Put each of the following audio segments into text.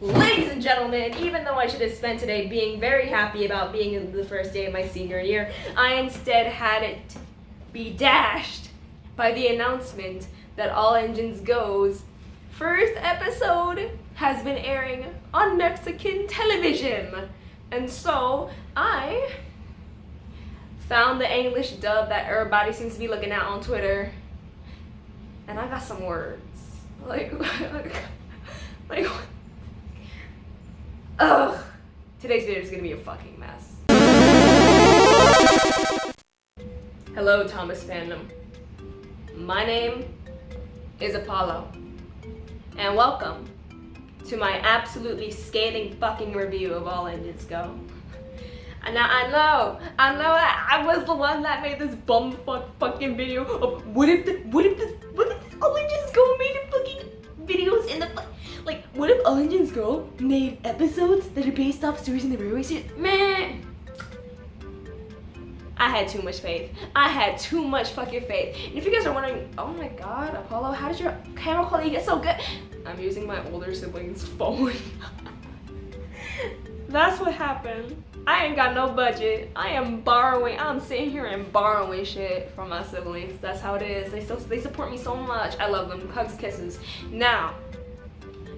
Ladies and gentlemen, even though I should have spent today being very happy about being in the first day of my senior year, I instead had it be dashed by the announcement that All Engines Go's first episode has been airing on Mexican television. And so I found the English dub that everybody seems to be looking at on Twitter, and I got some words. Like ugh. Today's video is gonna be a fucking mess. Hello, Thomas fandom. My name is Apollo, and welcome to my absolutely scathing fucking review of All Engines Go. And now I know that I was the one that made this bumfuck fucking video of what if All Engines Go made fucking videos in the like, what if All Engines Go made episodes that are based off stories in the railway series? Man, I had too much faith. I had too much fucking faith. And if you guys are wondering, oh my god, Apollo, how did your camera quality get so good? I'm using my older sibling's phone. That's what happened. I ain't got no budget. I am borrowing. I'm sitting here and borrowing shit from my siblings. That's how it is. They support me so much. I love them. Hugs, kisses. Now,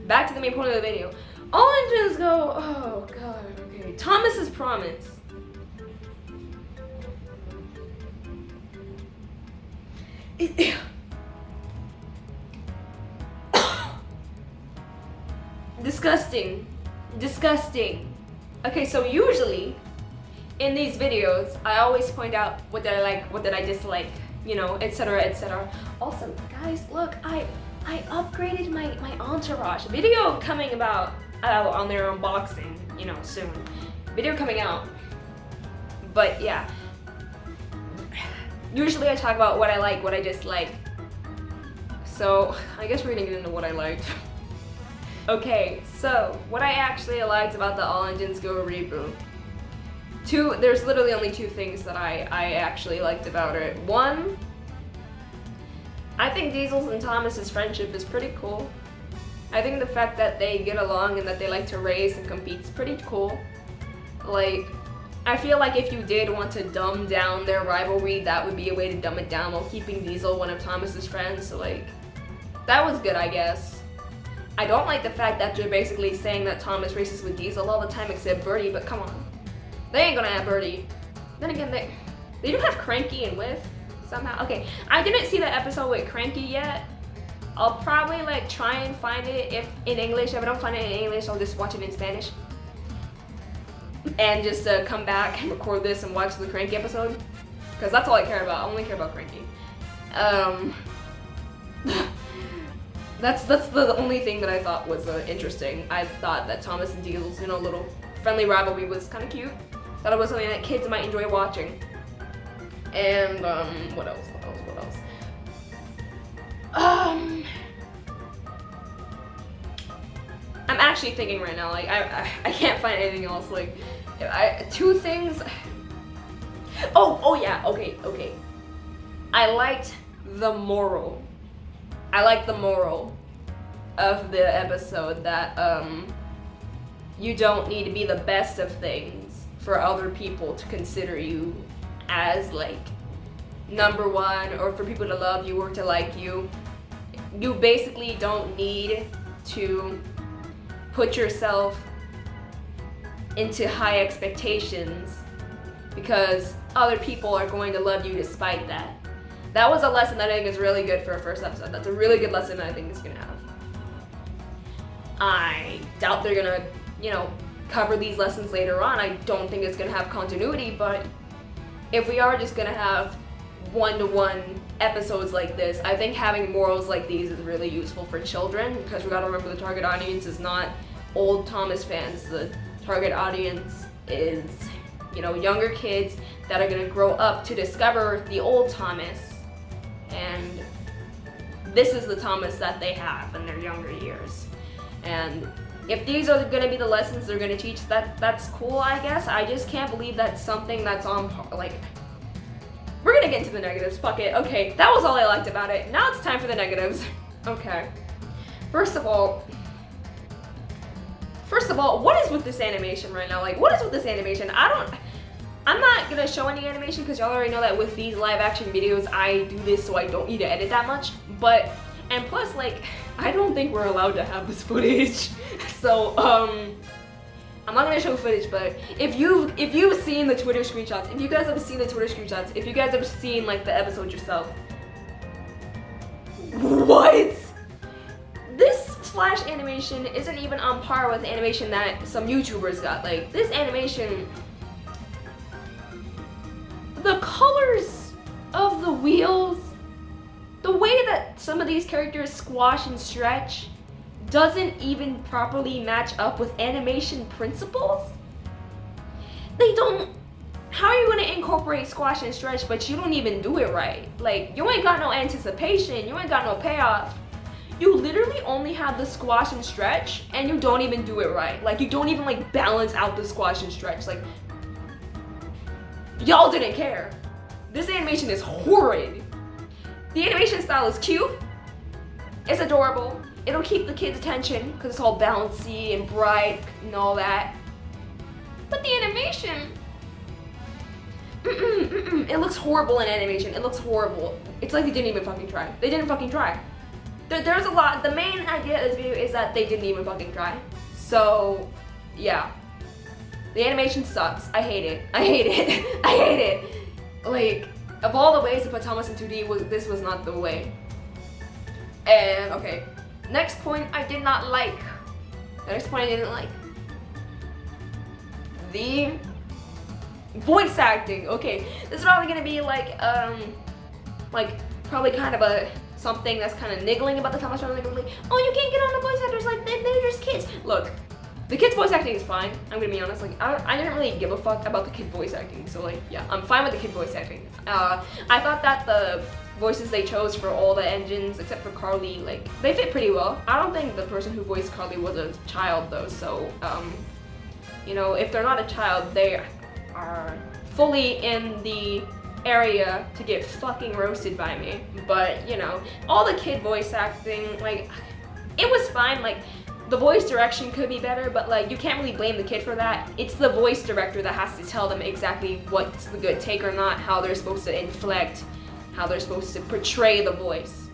back to the main point of the video. All Engines Go. Oh god. Okay. Thomas's Promise. Disgusting. Okay, so usually in these videos, I always point out what did I like, what did I dislike, you know, etc, etc. Also, guys, look, I upgraded my entourage. Video coming out on their unboxing, you know, soon. Video coming out. But yeah. Usually I talk about what I like, what I dislike. So, I guess we're gonna get into what I liked. Okay, so what I actually liked about the All Engines Go reboot. There's literally only two things that I actually liked about it. One, I think Diesel's and Thomas's friendship is pretty cool. I think the fact that they get along and that they like to race and compete is pretty cool. Like, I feel like if you did want to dumb down their rivalry, that would be a way to dumb it down while keeping Diesel one of Thomas's friends. So like, that was good, I guess. I don't like the fact that you're basically saying that Thomas races with Diesel all the time except Birdie, but come on. They ain't gonna have Birdie. Then again, they do have Cranky and Whiff somehow. Okay, I didn't see the episode with Cranky yet. I'll probably like try and find it if in English. If I don't find it in English, I'll just watch it in Spanish. And just come back and record this and watch the Cranky episode. Because that's all I care about. I only care about Cranky. That's the only thing that I thought was interesting. I thought that Thomas and Diesel's, you know, little friendly rivalry was kind of cute. Thought it was something that kids might enjoy watching. And what else? I'm actually thinking right now. Like I can't find anything else. Like two things. Oh yeah. Okay. I liked the moral. Of the episode that you don't need to be the best of things for other people to consider you as like number one, or for people to love you or to like you. You basically don't need to put yourself into high expectations because other people are going to love you despite that. That was a lesson that I think is really good for a first episode. That's a really good lesson that I think it's gonna have. I doubt they're gonna, you know, cover these lessons later on. I don't think it's gonna have continuity, but if we are just gonna have one-to-one episodes like this, I think having morals like these is really useful for children, because we gotta remember the target audience is not old Thomas fans. The target audience is, you know, younger kids that are gonna grow up to discover the old Thomas. And this is the Thomas that they have in their younger years. And if these are gonna be the lessons they're gonna teach, that's cool, I guess. I just can't believe that's something that's on, like, we're gonna get into the negatives, fuck it. Okay, that was all I liked about it. Now it's time for the negatives. Okay. First of all, first of all, what is with this animation right now? Like, what is with this animation? I'm not gonna show any animation because y'all already know that with these live action videos, I do this so I don't need to edit that much. But, and plus, like, I don't think we're allowed to have this footage. So, I'm not gonna show footage, but if you've seen the Twitter screenshots, if you guys have seen the Twitter screenshots, if you guys have seen like the episode yourself, what? This Flash animation isn't even on par with the animation that some YouTubers got. Like, this animation, the colors of the wheels, the way that some of these characters squash and stretch doesn't even properly match up with animation principles. They don't. How are you gonna incorporate squash and stretch but you don't even do it right? Like, you ain't got no anticipation, you ain't got no payoff. You literally only have the squash and stretch and you don't even do it right. Like, you don't even like balance out the squash and stretch. Like, y'all didn't care. This animation is horrid. The animation style is cute. It's adorable. It'll keep the kids' attention because it's all bouncy and bright and all that. But the animation, it looks horrible in animation. It looks horrible. It's like they didn't even fucking try. They didn't fucking try. There's a lot. The main idea of this video is that they didn't even fucking try. So, yeah. The animation sucks. I hate it. I hate it. I hate it. Like, of all the ways to put Thomas in 2D, this was not the way. And, okay. Next point I did not like. The next point I didn't like. The voice acting. Okay, this is probably gonna be like probably kind of a something that's kind of niggling about the Thomas Rowling. Like, oh, you can't get on the voice actors, like they're just kids. Look, the kids' voice acting is fine. I'm gonna be honest. Like, I didn't really give a fuck about the kid voice acting. So like, yeah, I'm fine with the kid voice acting. I thought that the voices they chose for all the engines except for Carly, like, they fit pretty well. I don't think the person who voiced Carly was a child though, so you know, if they're not a child, they are fully in the area to get fucking roasted by me. But, you know, all the kid voice acting, like, it was fine. Like, the voice direction could be better, but like, you can't really blame the kid for that. It's the voice director that has to tell them exactly what's the good take or not, how they're supposed to inflect, how they're supposed to portray the voice.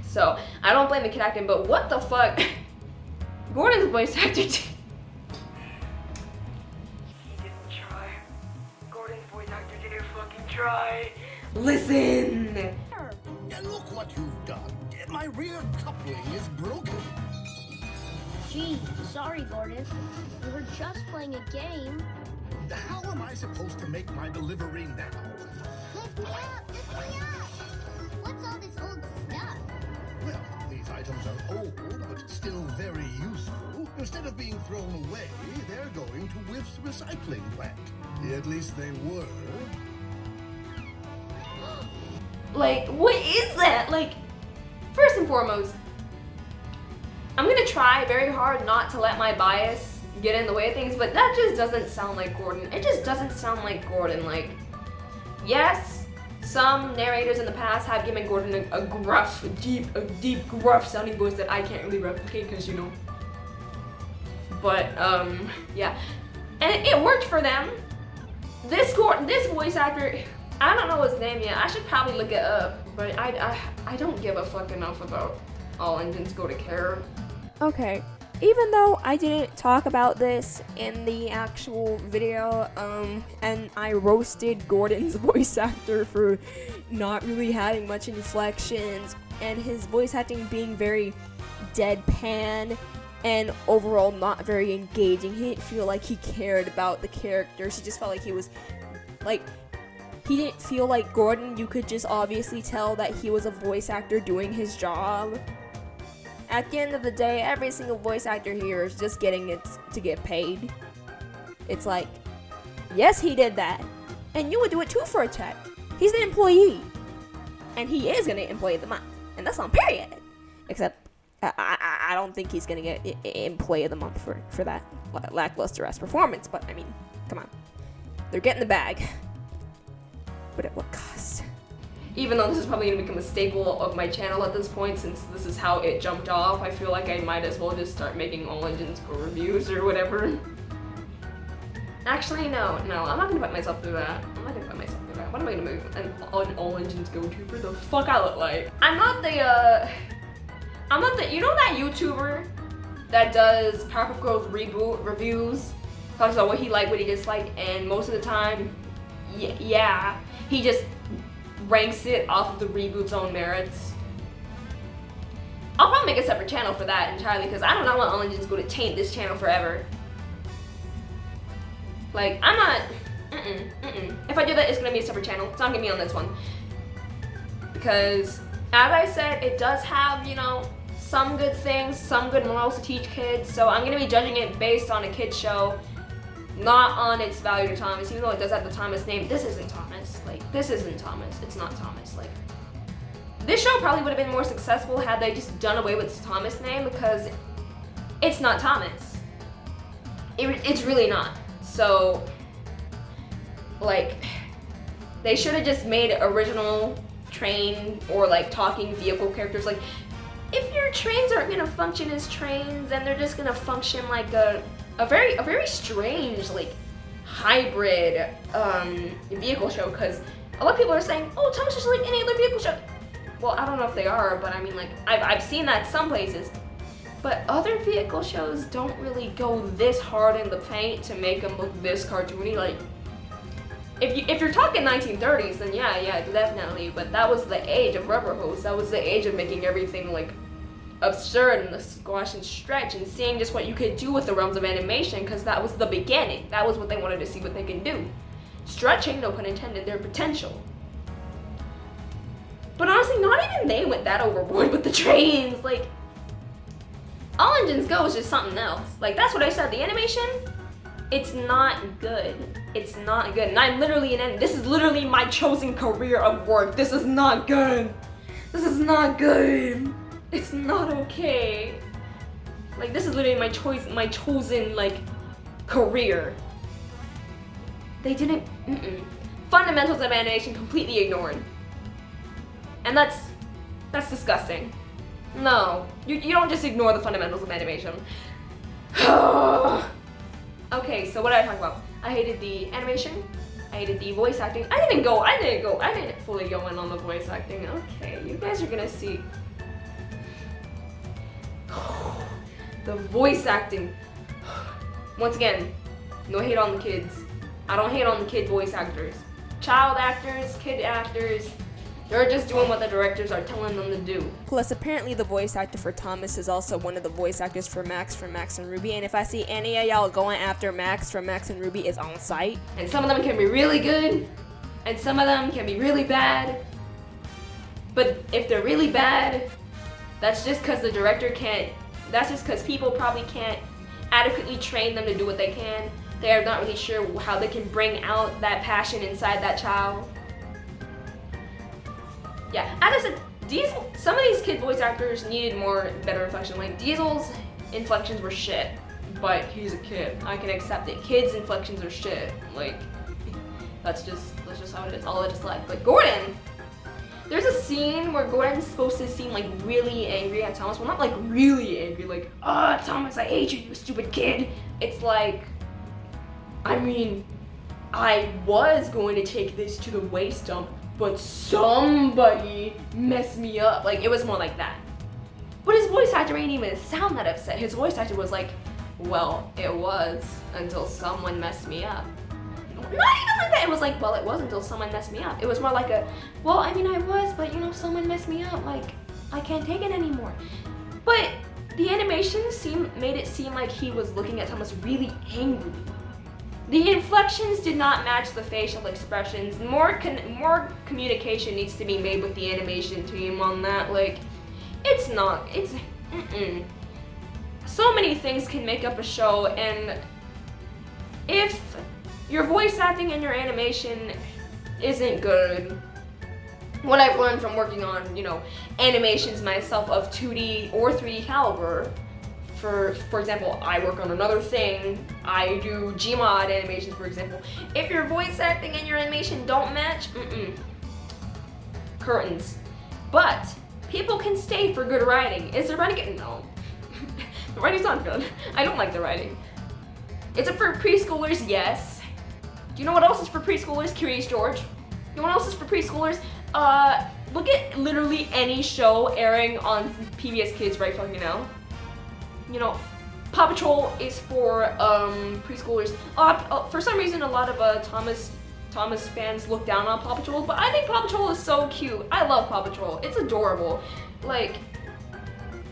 So, I don't blame the kid acting, but what the fuck? Gordon's voice actor He didn't try. Gordon's voice actor didn't fucking try. Listen! And look what you've done. My rear coupling is broken. Gee, sorry, Gordon. We were just playing a game. How am I supposed to make my delivery now? Lift me up! Lift me up! What's all this old stuff? Well, these items are old, but still very useful. Instead of being thrown away, they're going to Whiff's recycling plant. At least they were. Like, what is that? Like, first and foremost, I'm gonna try very hard not to let my bias get in the way of things, but that just doesn't sound like Gordon. It just doesn't sound like Gordon. Like, yes, some narrators in the past have given Gordon a gruff, a deep, gruff sounding voice that I can't really replicate because, you know. But, yeah. And it worked for them. This voice actor, I don't know his name yet. I should probably look it up, but I don't give a fuck enough about All Engines Go to care. Okay, even though I didn't talk about this in the actual video, and I roasted Gordon's voice actor for not really having much inflections, and his voice acting being very deadpan, and overall not very engaging. He didn't feel like he cared about the characters. He just felt like he was, like, he didn't feel like Gordon. You could just obviously tell that he was a voice actor doing his job. At the end of the day, every single voice actor here is just getting it to get paid. It's like, yes, he did that. And you would do it too for a check. He's an employee. And he is going to employee of the month. And that's on period. Except, I don't think he's going to get employee of the month for that lackluster ass performance. But, I mean, come on. They're getting the bag. But at what cost? even though this is probably gonna become a staple of my channel at this point, since this is how it jumped off, I feel like I might as well just start making All Engines Go reviews or whatever. Actually, no, I'm not gonna put myself through that. I'm not gonna put myself through that. What am I gonna make an All Engines Go tuber? The fuck I look like? I'm not the, you know that YouTuber that does Powerpuff Girls reboot reviews? Talks about what he liked, what he disliked, and most of the time, yeah, he just ranks it off of the reboot's own merits. I'll probably make a separate channel for that entirely, because I do not want All Engines Go to taint this channel forever. Like, I'm not, If I do that, it's gonna be a separate channel. It's not gonna be on this one. Because, as I said, it does have, you know, some good things, some good morals to teach kids, so I'm gonna be judging it based on a kid's show, not on its value to Thomas, even though it does have the Thomas name. This isn't Thomas. Like, this isn't Thomas. It's not Thomas. Like, this show probably would have been more successful had they just done away with the Thomas name, because it's not Thomas. It's really not. So, like, they should have just made original train or like talking vehicle characters. Like, if your trains aren't gonna function as trains and they're just gonna function like a very strange, like, hybrid vehicle show, because a lot of people are saying, oh, Thomas is like any other vehicle show. Well, I don't know if they are, but I mean, like, I've seen that some places. But other vehicle shows don't really go this hard in the paint to make them look this cartoony. Like, if you're talking 1930s, then yeah, definitely. But that was the age of rubber hose. That was the age of making everything like absurd and the squash and stretch and seeing just what you could do with the realms of animation, because that was the beginning. That was what they wanted to see what they can do. Stretching, no pun intended, their potential. But honestly, not even they went that overboard with the trains. Like, All Engines Go is just something else. Like, that's what I said. The animation, it's not good. It's not good. And I'm literally this is literally my chosen career of work. This is not good. This is not good. It's not okay. Like, this is literally my chosen, like, career. They didn't, Fundamentals of animation completely ignored. And that's disgusting. No, you don't just ignore the fundamentals of animation. Okay, so what did I talk about? I hated the animation. I hated the voice acting. I didn't fully go in on the voice acting. Okay, you guys are gonna see. The voice acting. Once again, no hate on the kids. I don't hate on the kid voice actors. Child actors, kid actors, they're just doing what the directors are telling them to do. Plus, apparently the voice actor for Thomas is also one of the voice actors for Max from Max and Ruby, and if I see any of y'all going after Max from Max and Ruby, is on site. And some of them can be really good, and some of them can be really bad. But if they're really bad, that's just because the director can't, that's just because people probably can't adequately train them to do what they can. They're not really sure how they can bring out that passion inside that child. Yeah, as I said, Diesel, some of these kid voice actors needed better inflection. Like, Diesel's inflections were shit, but he's a kid. I can accept it. Kids' inflections are shit. Like, that's just how it is. All I just like. But Gordon, there's a scene where Gordon's supposed to seem like really angry at Thomas. Well, not like really angry, like, Thomas, I hate you, you stupid kid. It's like, I mean, I was going to take this to the waste dump, but somebody messed me up. Like, it was more like that. But his voice actor ain't even sound that upset. His voice actor was like, well, it was until someone messed me up. Not even like that. It was like, well, it was until someone messed me up. It was more like a, well, I mean, I was, but you know, someone messed me up. Like, I can't take it anymore. But the animation made it seem like he was looking at Thomas really angry. The inflections did not match the facial expressions. More communication needs to be made with the animation team on that. Like, it's so many things can make up a show, and if your voice acting and your animation isn't good, what I've learned from working on, you know, animations myself of 2D or 3D caliber, for example, I work on another thing, I do Gmod animations, for example. If your voice acting and your animation don't match, curtains. But people can stay for good writing. Is the writing good? No. The writing's not good. I don't like the writing. Is it for preschoolers? Yes. Do you know what else is for preschoolers? Curious George. You know what else is for preschoolers? Look at literally any show airing on PBS Kids right fucking now. You know, Paw Patrol is for preschoolers. For some reason, a lot of Thomas fans look down on Paw Patrol, but I think Paw Patrol is so cute. I love Paw Patrol. It's adorable. Like,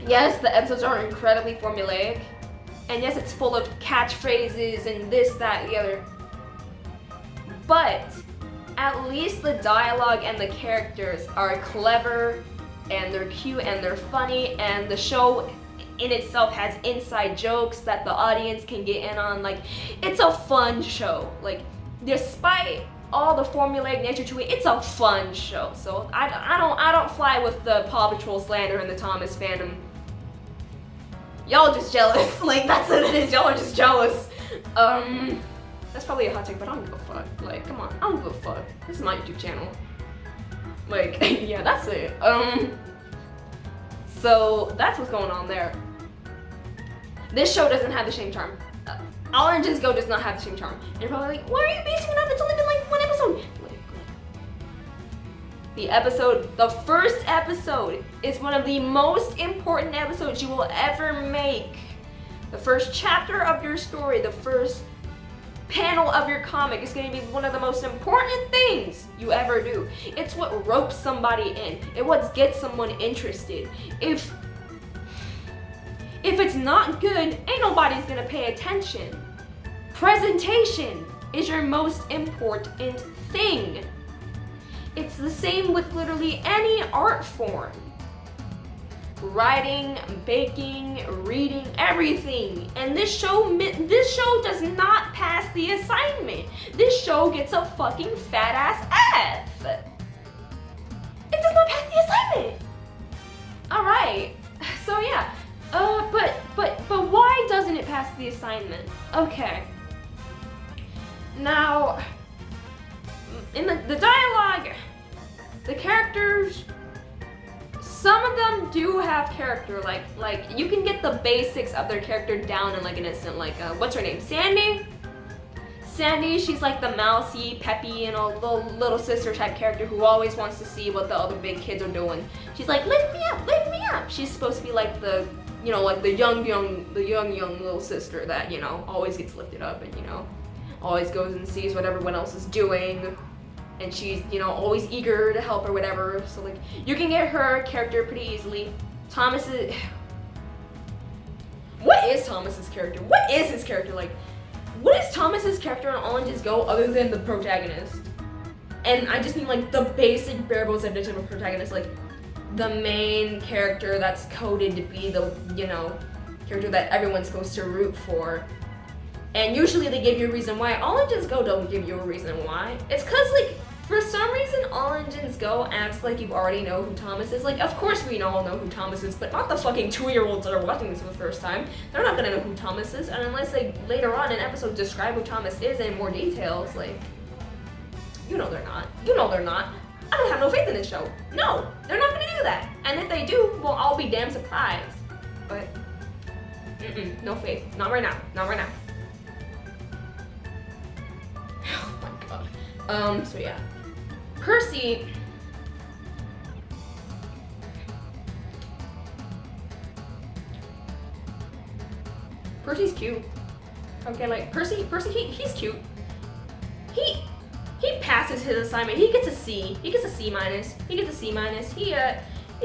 yes, the episodes are incredibly formulaic, and yes, it's full of catchphrases and this, that, and the other. But at least the dialogue and the characters are clever, and they're cute, and they're funny, and the show in itself has inside jokes that the audience can get in on. Like, it's a fun show. Like, despite all the formulaic nature to it, it's a fun show. So I don't fly with the Paw Patrol slander and the Thomas fandom. Y'all are just jealous. Like, that's what it is. Y'all are just jealous. That's probably a hot take, but I don't give a fuck. Like, come on, I don't give a fuck. This is my YouTube channel. Like, yeah, that's it. So that's what's going on there. This show doesn't have the same charm. All Engines Go does not have the same charm. And you're probably like, why are you basing it off? It's only been like one episode. The first episode is one of the most important episodes you will ever make. The first chapter of your story, the first panel of your comic is going to be one of the most important things you ever do. It's what ropes somebody in. It's what gets someone interested. If it's not good, ain't nobody's going to pay attention. Presentation is your most important thing. It's the same with literally any art form. Writing, baking, reading, everything. And this show does not pass the assignment. This show gets a fucking fat ass F. It does not pass the assignment. All right. So yeah. But why doesn't it pass the assignment? Okay. Now, in the dialogue, the characters, some of them do have character. Like you can get the basics of their character down in like an instant. Like what's her name? Sandy. Sandy, she's like the mousy, peppy, you know, little sister type character who always wants to see what the other big kids are doing. She's like, lift me up, lift me up. She's supposed to be like the, you know, like the young little sister that, you know, always gets lifted up and, you know, always goes and sees what everyone else is doing. And she's, you know, always eager to help or whatever. So like, you can get her character pretty easily. Thomas is, what is Thomas's character? What is his character like? What is Thomas's character on All Engines Go other than the protagonist? And I just mean like the basic bare bones definition of a protagonist, like the main character that's coded to be the, you know, character that everyone's supposed to root for. And usually they give you a reason why. All Engines Go don't give you a reason why. It's cause like, for some reason, All Engines Go acts like you already know who Thomas is. Like, of course we all know who Thomas is, but not the fucking 2-year-olds that are watching this for the first time. They're not gonna know who Thomas is, and unless they later on in episodes describe who Thomas is in more details, like, you know they're not. You know they're not. I don't have no faith in this show. No, they're not gonna do that. And if they do, we'll all be damn surprised. But, no faith. Not right now. Not right now. Oh my god. So yeah. Percy, Percy's cute. Okay, like Percy, he's cute. He passes his assignment. He gets a C. He gets a C minus. He gets a C minus. He's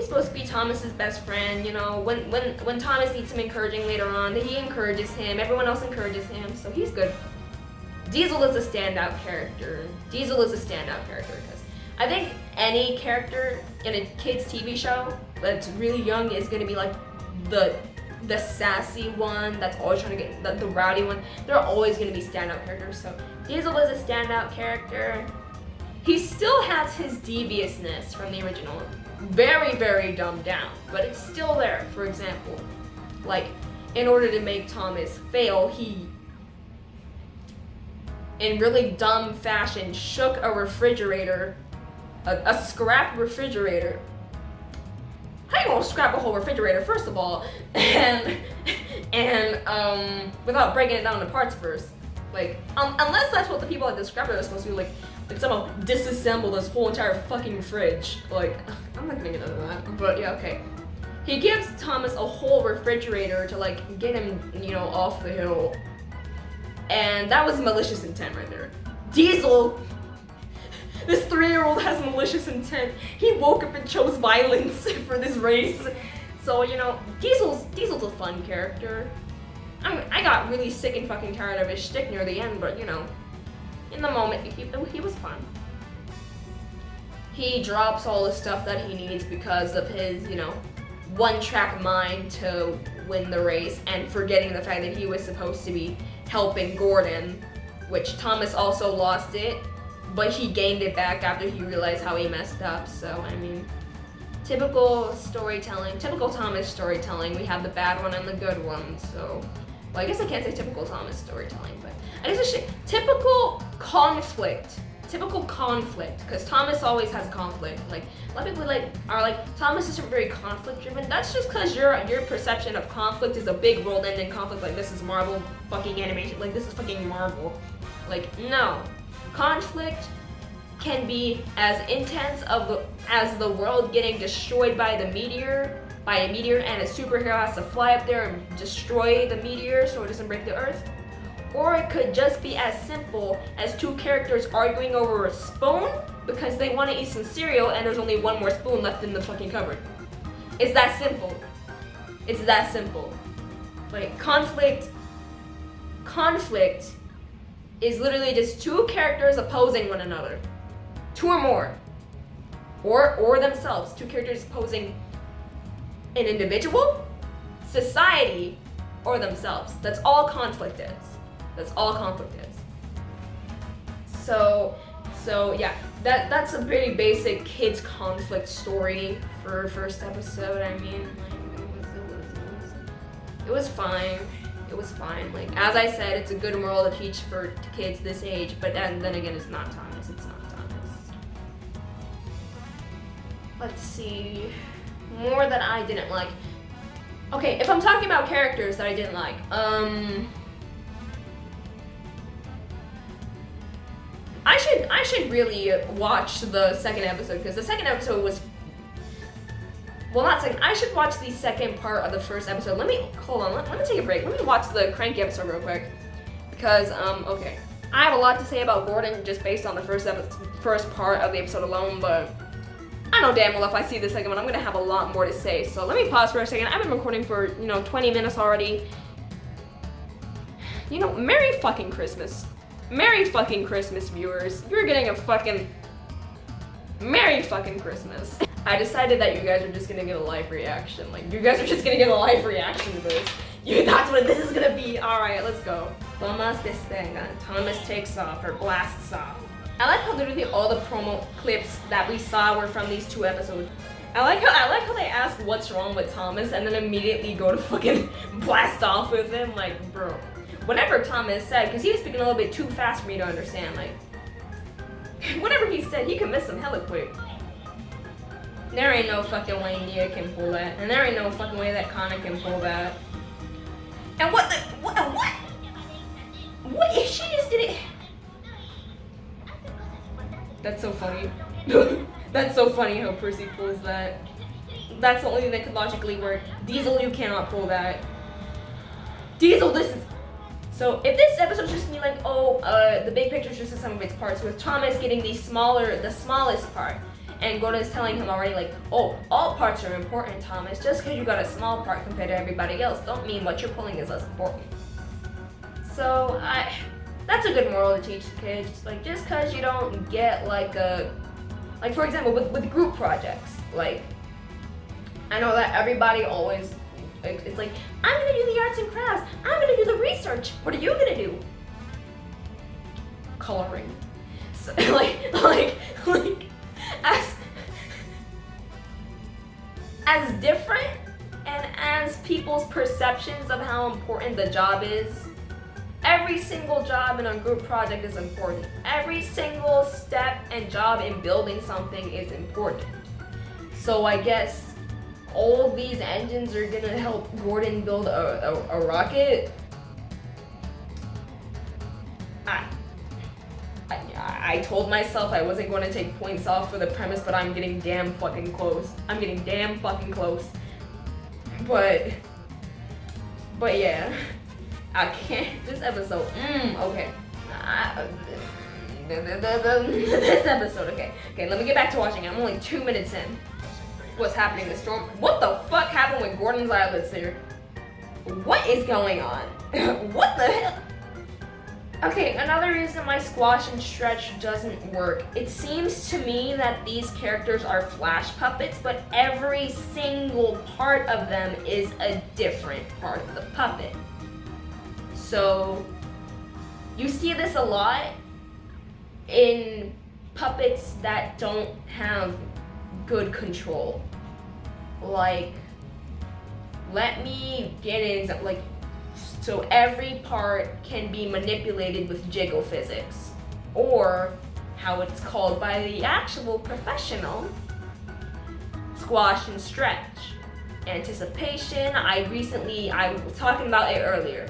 supposed to be Thomas's best friend. You know, when Thomas needs some encouraging later on, he encourages him. Everyone else encourages him, so he's good. Diesel is a standout character. Because I think any character in a kid's TV show that's really young is going to be like the sassy one that's always trying to get the rowdy one. They're always going to be standout characters. So Diesel is a standout character. He still has his deviousness from the original. Very, very dumbed down, but it's still there. For example, like in order to make Thomas fail, he, in really dumb fashion, shook a refrigerator a scrap refrigerator. How you gonna scrap a whole refrigerator, first of all, and without breaking it down into parts first? Like, unless that's what the people at the scrapper are supposed to do, like somehow disassemble this whole entire fucking fridge. Like, I'm not gonna get into that, but yeah, okay. He gives Thomas a whole refrigerator to like get him, you know, off the hill. And that was malicious intent right there. Diesel, this 3-year-old has malicious intent. He woke up and chose violence for this race. So, you know, Diesel's a fun character. I got really sick and fucking tired of his shtick near the end, but you know, in the moment, he was fun. He drops all the stuff that he needs because of his, you know, one-track mind to win the race, and forgetting the fact that he was supposed to be helping Gordon, which Thomas also lost it, but he gained it back after he realized how he messed up. So, I mean, typical storytelling, typical Thomas storytelling. We have the bad one and the good one, so, well, I guess I can't say typical Thomas storytelling, but I guess it's typical conflict, because Thomas always has conflict. Like, a lot of people are like, Thomas isn't very conflict driven. That's just because your perception of conflict is a big world ending conflict, like this is Marvel fucking animation, like this is fucking Marvel. Like, no. Conflict can be as intense as the world getting destroyed by a meteor, and a superhero has to fly up there and destroy the meteor so it doesn't break the earth. Or it could just be as simple as two characters arguing over a spoon because they want to eat some cereal and there's only one more spoon left in the fucking cupboard. It's that simple. It's that simple. Like, conflict is literally just two characters opposing one another. Two or more. Or themselves. Two characters opposing an individual, society, or themselves. That's all conflict is. That's all conflict is. So yeah, that's a pretty basic kids conflict story for first episode. I mean, like, it was fine. It was fine. Like, as I said, it's a good moral to teach for kids this age, but then again, it's not Thomas. It's not Thomas. Let's see. More that I didn't like. Okay, if I'm talking about characters that I didn't like, I should really watch the second episode, because the second episode was, well, not second, I should watch the second part of the first episode. Let me take a break. Let me watch the Cranky episode real quick, because, okay. I have a lot to say about Gordon just based on the first part of the episode alone, but I know damn well if I see the second one, I'm gonna have a lot more to say. So let me pause for a second. I've been recording for, 20 minutes already. Merry fucking Christmas. Merry fucking Christmas, viewers. You're getting a fucking Merry fucking Christmas. I decided that you guys are just gonna get a live reaction. Like, you guys are just gonna get a live reaction to this. That's what this is gonna be. Alright, let's go. Thomas takes off, or blasts off. I like how literally all the promo clips that we saw were from these two episodes. I like how they ask what's wrong with Thomas and then immediately go to fucking blast off with him. Like, bro. Whatever Thomas said, because he was speaking a little bit too fast for me to understand. Like, whatever he said, he could miss him hella quick. There ain't no fucking way Nia can pull that, and there ain't no fucking way that Connor can pull that. And what if she just did it? That's so funny. That's so funny how Percy pulls that. That's the only thing that could logically work. Diesel, you cannot pull that. Diesel, this is... So if this episode's just gonna be like, the big picture's just the sum of its parts, with Thomas getting the smallest part, and Gordon's telling him already like, all parts are important, Thomas. Just because you got a small part compared to everybody else, don't mean what you're pulling is less important. So that's a good moral to teach the kids. Like, just because you don't get like for example, with group projects, like, I know that everybody always, it's like, I'm gonna do the arts and crafts, I'm gonna do the research. What are you gonna do? Coloring. So, like as different and as people's perceptions of how important the job is Every single job in a group project is important. Every single step and job in building something is important. So I guess all these engines are gonna help Gordon build a rocket. I told myself I wasn't going to take points off for the premise, but I'm getting damn fucking close. I'm getting damn fucking close. But yeah, I can't. This episode, okay. This episode, okay. Let me get back to watching. I'm only 2 minutes in. What's happening? The storm. What the fuck happened with Gordon's eyelids here? What is going on? What the hell? Okay, another reason why Squash and Stretch doesn't work. It seems to me that these characters are flash puppets, but every single part of them is a different part of the puppet. So, you see this a lot in puppets that don't have good control. Like, let me get into, like, so every part can be manipulated with jiggle physics, or how it's called by the actual professional, Squash and Stretch. Anticipation, I was talking about it earlier.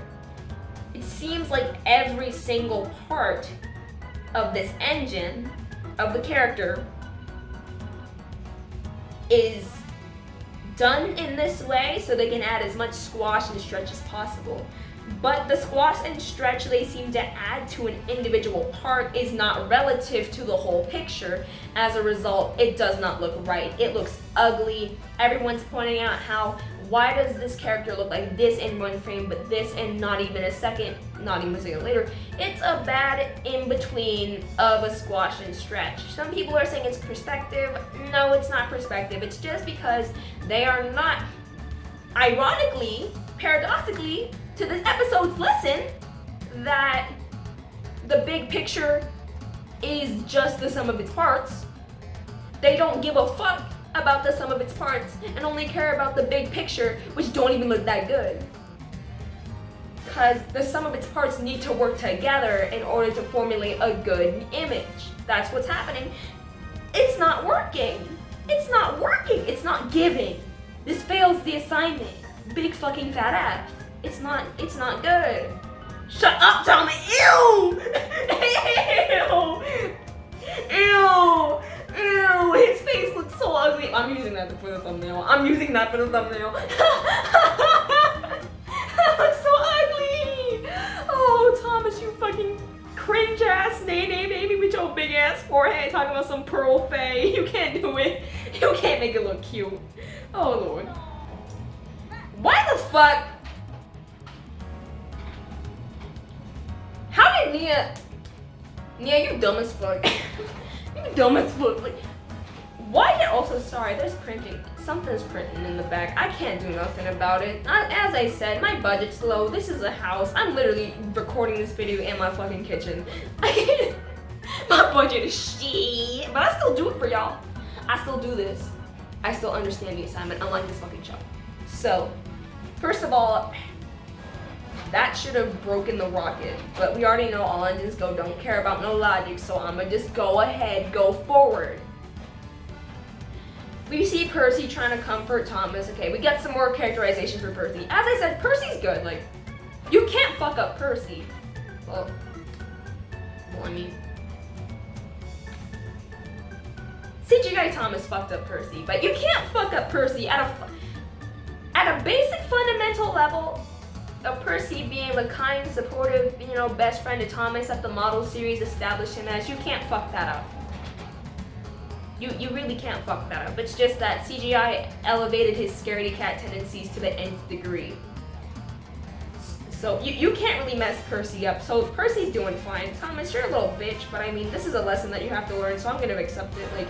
It seems like every single part of this engine, of the character, is done in this way so they can add as much squash and stretch as possible. But the squash and stretch they seem to add to an individual part is not relative to the whole picture. As a result, it does not look right. It looks ugly. Everyone's pointing out why does this character look like this in one frame, but this in not even a second later. It's a bad in-between of a squash and stretch. Some people are saying it's perspective. No, it's not perspective. It's just because they are not, ironically, paradoxically, to this episode's lesson, that the big picture is just the sum of its parts. They don't give a fuck about the sum of its parts and only care about the big picture, which don't even look that good. Because the sum of its parts need to work together in order to formulate a good image. That's what's happening. It's not working. It's not working. It's not giving. This fails the assignment. Big fucking fat ass. It's not good. Shut up, Tommy. Ew! Ew! Ew! Ew! His face looks so ugly. I'm using that for the thumbnail. That looks so ugly. Oh, Thomas, you fucking cringe ass nay baby with your big ass forehead talking about some pearl fae. You can't do it. You can't make it look cute. Oh Lord. Why the fuck? How did Nia, you dumb as fuck. You dumb as fuck. Like, why did also, sorry, there's printing. Something's printing in the back. I can't do nothing about it. As I said, my budget's low. This is a house. I'm literally recording this video in my fucking kitchen. My budget is shit. But I still do it for y'all. I still do this. I still understand the assignment, unlike this fucking show. So, first of all, that should have broken the rocket. But we already know all engines don't care about no logic, so I'ma just go ahead, go forward. We see Percy trying to comfort Thomas. Okay, we get some more characterization for Percy. As I said, Percy's good. Like, you can't fuck up Percy. Well, I mean, CGI Thomas fucked up Percy, but you can't fuck up Percy at a basic fundamental level. Of Percy being a kind, supportive, best friend to Thomas that the model series established him as, you can't fuck that up. You really can't fuck that up. It's just that CGI elevated his scaredy cat tendencies to the nth degree. So you can't really mess Percy up. So Percy's doing fine. Thomas, you're a little bitch, but I mean, this is a lesson that you have to learn, so I'm gonna accept it. Like,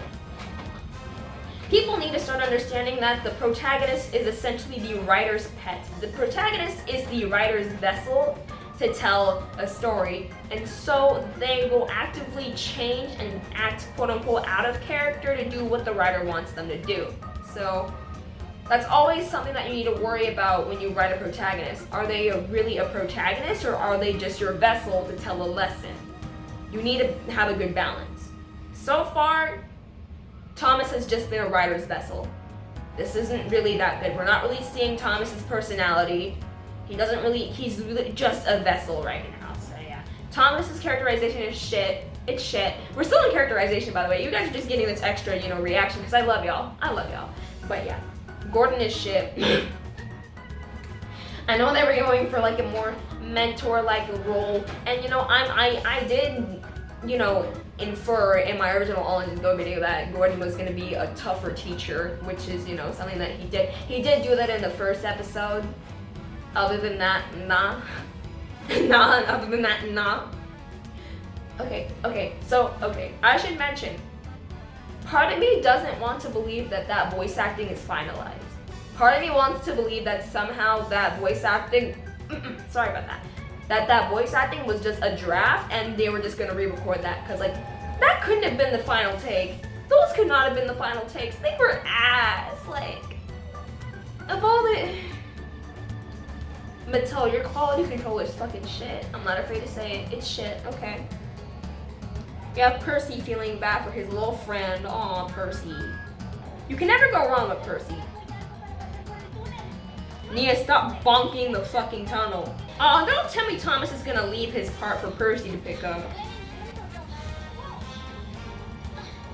people need to start understanding that the protagonist is essentially the writer's pet. The protagonist is the writer's vessel to tell a story, and so they will actively change and act quote-unquote out of character to do what the writer wants them to do. So That's always something that you need to worry about when you write a protagonist. Are they really a protagonist, or are they just your vessel to tell a lesson? You need to have a good balance. So far, Thomas has just been a writer's vessel. This isn't really that good. We're not really seeing Thomas's personality. He's really just a vessel right now, so yeah. Thomas's characterization is shit. It's shit. We're still in characterization, by the way. You guys are just getting this extra, reaction, because I love y'all. But yeah, Gordon is shit. I know they were going for like a more mentor-like role, and I did, infer in my original All Engines Go video that Gordon was gonna be a tougher teacher, which is, something that he did. He did do that in the first episode. Other than that, nah. Nah. Okay, I should mention, part of me doesn't want to believe that voice acting is finalized. Part of me wants to believe that somehow that voice acting, sorry about that, that voice acting was just a draft and they were just gonna re-record that, because like, that couldn't have been the final take. Those could not have been the final takes. They were ass, like, of all the... Mattel, your quality control is fucking shit. I'm not afraid to say it. It's shit, okay. We have Percy feeling bad for his little friend. Aw, Percy. You can never go wrong with Percy. Nia, stop bonking the fucking tunnel. Oh, don't tell me Thomas is gonna leave his part for Percy to pick up.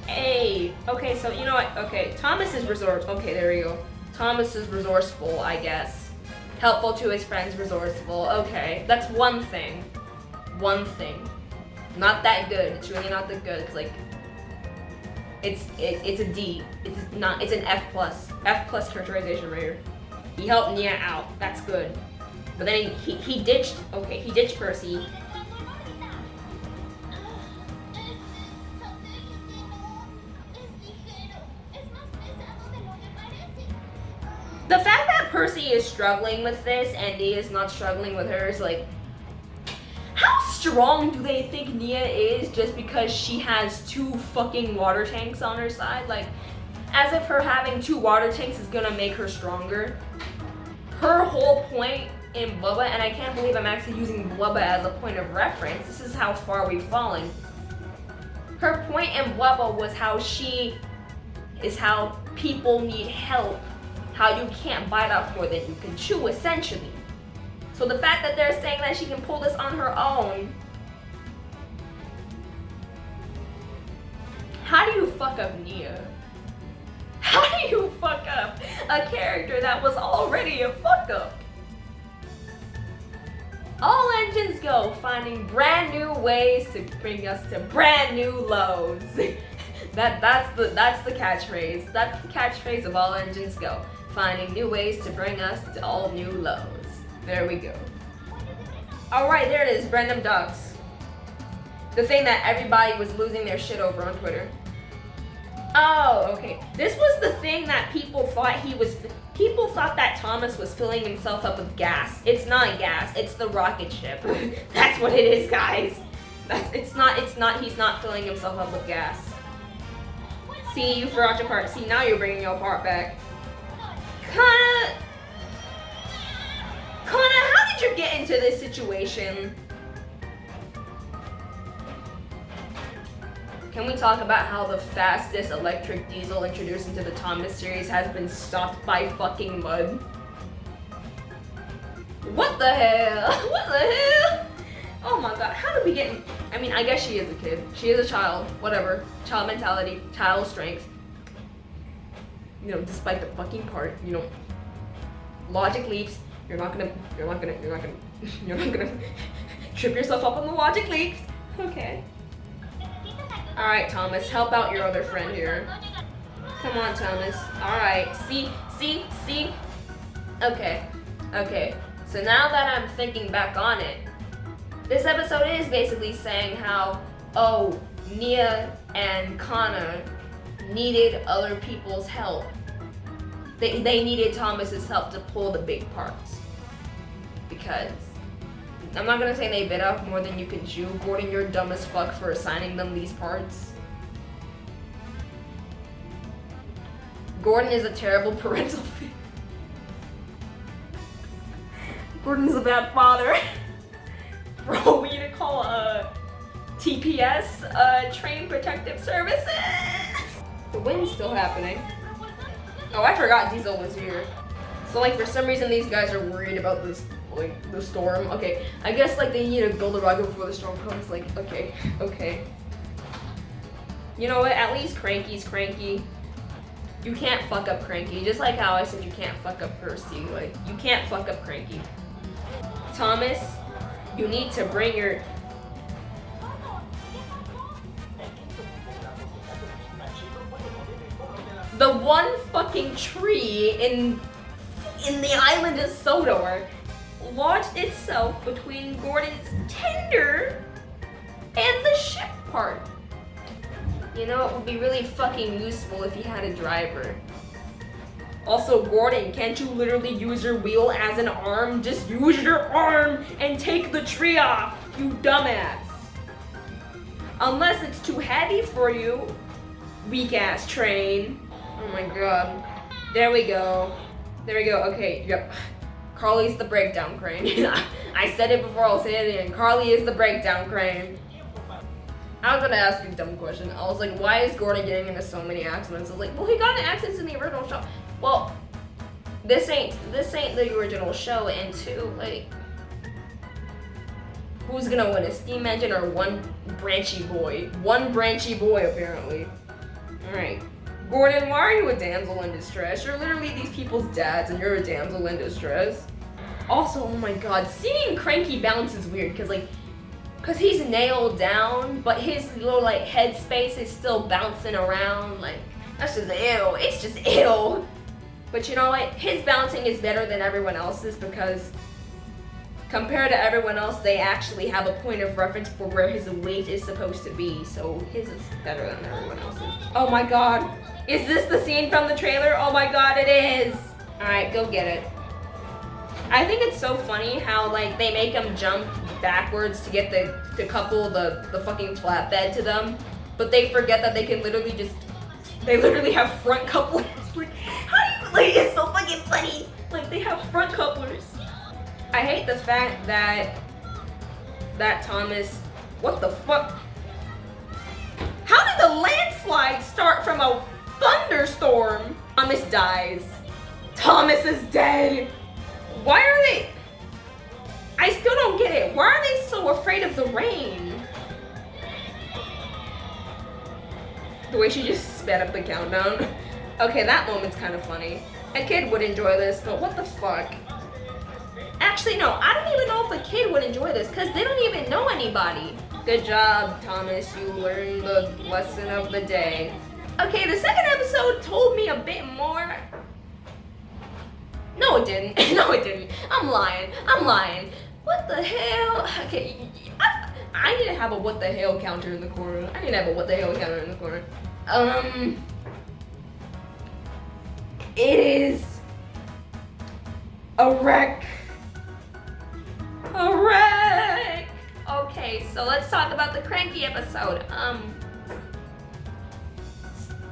Hey, okay, so you know what? Okay, Thomas is okay, there we go. Thomas is resourceful, I guess. Helpful to his friends, resourceful. Okay, that's one thing. One thing. Not that good. It's really not that good. It's like, it's a D. It's an F plus. F plus characterization right here. He helped Nia out. That's good. But then he ditched. Okay, he ditched Percy. The fact that Percy is struggling with this and Nia is not struggling with hers, like, how strong do they think Nia is just because she has 2 fucking water tanks on her side? Like, as if her having 2 water tanks is gonna make her stronger. Her whole point in Blubba, and I can't believe I'm actually using Blubba as a point of reference, this is how far we've fallen. Her point in Blubba was how people need help. How you can't bite off more than you can chew, essentially. So the fact that they're saying that she can pull this on her own, how do you fuck up Nia? How do you fuck up a character that was already a fuck up? All engines go, finding brand new ways to bring us to brand new lows. That's the catchphrase. That's the catchphrase of All Engines Go. Finding new ways to bring us to all new lows. There we go. Alright, there it is, Brandom Ducks. The thing that everybody was losing their shit over on Twitter. Oh, okay. This was the thing that people thought people thought that Thomas was filling himself up with gas. It's not gas, it's the rocket ship. That's what it is, guys. He's not filling himself up with gas. See, you forgot your part. See, now you're bringing your part back. Kana, how did you get into this situation? Can we talk about how the fastest electric diesel introduced into the Thomas series has been stopped by fucking mud? What the hell? What the hell? Oh my god, how did we get in? I mean, I guess she is a kid. She is a child. Whatever. Child mentality, child strength. Despite the fucking part, logic leaps. You're not gonna trip yourself up on the logic leaps. Okay. Alright, Thomas, help out your other friend here. Come on, Thomas. Alright, see? Okay. So now that I'm thinking back on it, this episode is basically saying how, Nia and Kana needed other people's help. They needed Thomas's help to pull the big parts. Because I'm not gonna say they bit off more than you can chew. Gordon, you're dumb as fuck for assigning them these parts. Gordon is a terrible parental figure. Gordon's a bad father. Bro, we need to call TPS, Train Protective Services. The wind's still happening. Oh, I forgot Diesel was here. So like for some reason these guys are worried about this, like the storm. Okay, I guess like they need to build a rocket before the storm comes. Like, okay. You know what? At least Cranky's cranky. You can't fuck up Cranky. Just like how I said you can't fuck up Percy. Like, you can't fuck up Cranky. Thomas, you need to bring your... The one fucking tree in the island of Sodor lodged itself between Gordon's tender and the ship part. You know, it would be really fucking useful if he had a driver. Also, Gordon, can't you literally use your wheel as an arm? Just use your arm and take the tree off, you dumbass. Unless it's too heavy for you, weak ass train. Oh my god. There we go. Okay, yep. Carly's the breakdown crane. I said it before, I'll say it again. Carly is the breakdown crane. I was gonna ask you a dumb question. I was like, why is Gordon getting into so many accidents? I was like, well, he got in accidents in the original show. Well, this ain't the original show, and two, like, who's gonna win, a steam engine or one branchy boy? One branchy boy, apparently. Alright. Gordon, why are you a damsel in distress? You're literally these people's dads, and you're a damsel in distress. Also, oh my god, seeing Cranky bounce is weird, because he's nailed down, but his little, like, head space is still bouncing around. Like, that's just ew. It's just ew. But you know what? His bouncing is better than everyone else's because compared to everyone else, they actually have a point of reference for where his weight is supposed to be. So his is better than everyone else's. Oh my god. Is this the scene from the trailer? Oh my god, it is. All right, go get it. I think it's so funny how like they make him jump backwards to get to couple the fucking flatbed to them, but they forget that they can literally they literally have front couplers. Like, how do you, like, it's so fucking funny. Like, they have front couplers. I hate the fact that Thomas, what the fuck? How did the landslide start from a thunderstorm? Thomas dies. Thomas is dead. Why are they? I still don't get it. Why are they so afraid of the rain? The way she just sped up the countdown. Okay, that moment's kind of funny. A kid would enjoy this, but what the fuck? Actually, no, I don't even know if a kid would enjoy this because they don't even know anybody. Good job, Thomas. You learned the lesson of the day. Okay, the second episode told me a bit more. No, it didn't. No, it didn't. I'm lying. What the hell? Okay, I need to have a what the hell counter in the corner. It is a wreck. Okay, so let's talk about the Cranky episode.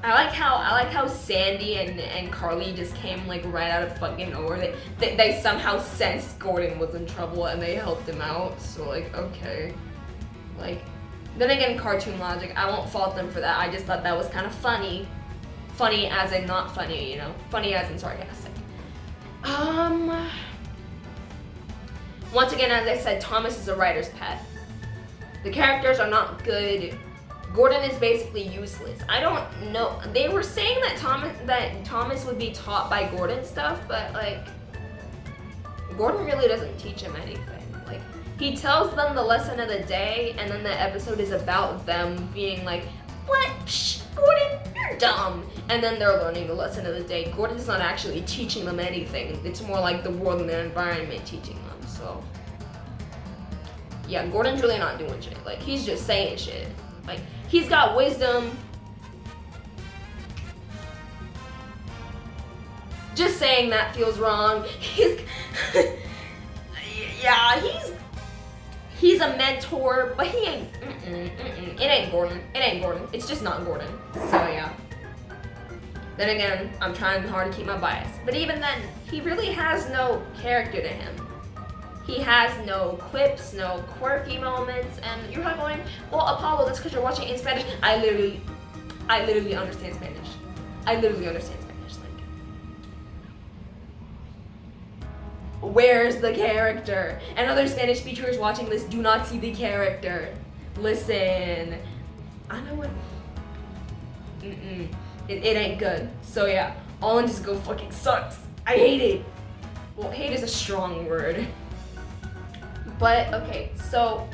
I like how Sandy and Carly just came like right out of fucking nowhere. They somehow sensed Gordon was in trouble and they helped him out. So like, okay. Like, then again, cartoon logic, I won't fault them for that. I just thought that was kind of funny. Funny as in not funny, you know? Funny as in sarcastic. Once again, as I said, Thomas is a writer's pet. The characters are not good. Gordon is basically useless. I don't know. They were saying that Thomas would be taught by Gordon stuff, but like, Gordon really doesn't teach him anything. Like, he tells them the lesson of the day, and then the episode is about them being like, what? Psh, Gordon, you're dumb. And then they're learning the lesson of the day. Gordon's not actually teaching them anything. It's more like the world and their environment teaching them, so. Yeah, Gordon's really not doing shit. Like, he's just saying shit. Like, he's got wisdom. Just saying that feels wrong. He's a mentor, but he ain't, It ain't Gordon. It's just not Gordon. So yeah. Then again, I'm trying hard to keep my bias. But even then, he really has no character to him. He has no quips, no quirky moments, and you're not going, well, Apollo, that's because you're watching in Spanish. I literally understand Spanish. I literally understand Spanish. Like, where's the character? And other Spanish speakers watching this do not see the character. Listen, I know what. It ain't good. So yeah, All Engines Go fucking sucks. I hate it. Well, hate is a strong word. But okay, so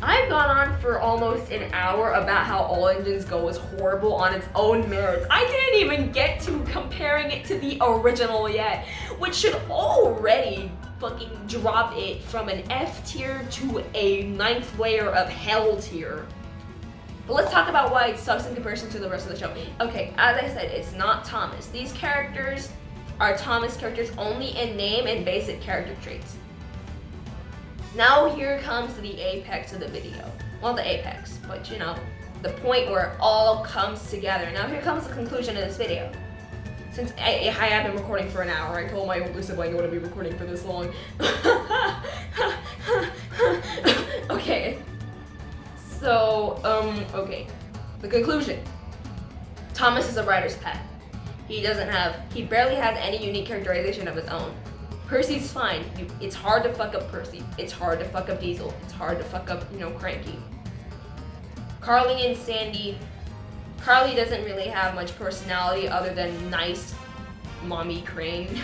I've gone on for almost an hour about how All Engines Go is horrible on its own merits. I didn't even get to comparing it to the original yet, which should already fucking drop it from an F tier to a 9th layer of hell tier. But let's talk about why it sucks in comparison to the rest of the show. Okay, as I said, it's not Thomas. These characters are Thomas characters only in name and basic character traits. Now here comes the apex of the video. Well, the apex, but you know, the point where it all comes together. Now here comes the conclusion of this video. Since I have been recording for an hour, I told my older sibling I wouldn't be recording for this long. Okay. So, okay. The conclusion. Thomas is a writer's pet. He barely has any unique characterization of his own. Percy's fine. It's hard to fuck up Percy. It's hard to fuck up Diesel. It's hard to fuck up, Cranky. Carly and Sandy. Carly doesn't really have much personality other than nice mommy crane.